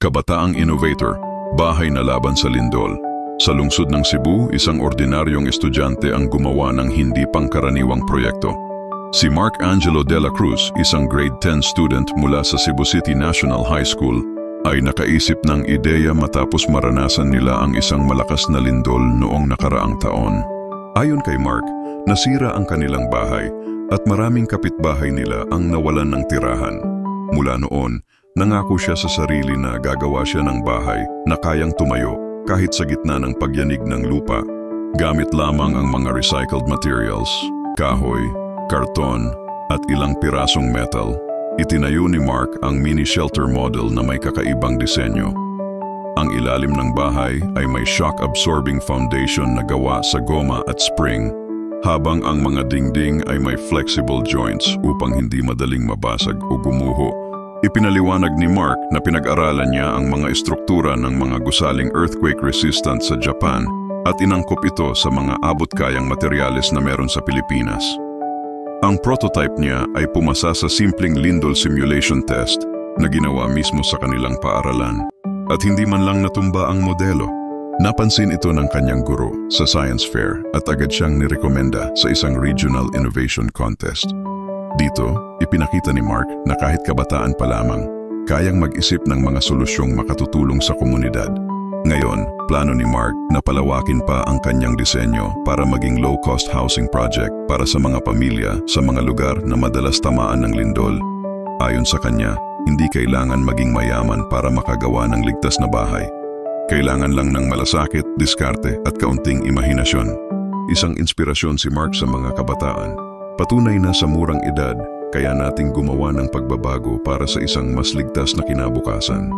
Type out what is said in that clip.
Kabataang innovator, bahay na laban sa lindol. Sa lungsod ng Cebu, isang ordinaryong estudyante ang gumawa ng hindi pangkaraniwang proyekto. Si Mark Angelo de la Cruz, isang grade 10 student mula sa Cebu City National High School, ay nakaisip ng ideya matapos maranasan nila ang isang malakas na lindol noong nakaraang taon. Ayon kay Mark, nasira ang kanilang bahay at maraming kapitbahay nila ang nawalan ng tirahan. Mula noon, nangako siya sa sarili na gagawa siya ng bahay na kayang tumayo kahit sa gitna ng pagyanig ng lupa. Gamit lamang ang mga recycled materials, kahoy, karton at ilang pirasong metal, itinayo ni Mark ang mini shelter model na may kakaibang disenyo. Ang ilalim ng bahay ay may shock-absorbing foundation na gawa sa goma at spring, habang ang mga dingding ay may flexible joints upang hindi madaling mabasag o gumuho. Ipinaliwanag ni Mark na pinag-aralan niya ang mga estruktura ng mga gusaling earthquake-resistant sa Japan at inangkop ito sa mga abot-kayang materyales na meron sa Pilipinas. Ang prototype niya ay pumasa sa simpleng lindol simulation test na ginawa mismo sa kanilang paaralan. At hindi man lang natumba ang modelo. Napansin ito ng kanyang guro sa science fair at agad siyang nirekomenda sa isang regional innovation contest. Dito, ipinakita ni Mark na kahit kabataan pa lamang, kayang mag-isip ng mga solusyong makatutulong sa komunidad. Ngayon, plano ni Mark na palawakin pa ang kanyang disenyo para maging low-cost housing project para sa mga pamilya sa mga lugar na madalas tamaan ng lindol. Ayon sa kanya, hindi kailangan maging mayaman para makagawa ng ligtas na bahay. Kailangan lang ng malasakit, diskarte at kaunting imahinasyon. Isang inspirasyon si Mark sa mga kabataan. Patunay na sa murang edad, kaya nating gumawa ng pagbabago para sa isang mas ligtas na kinabukasan.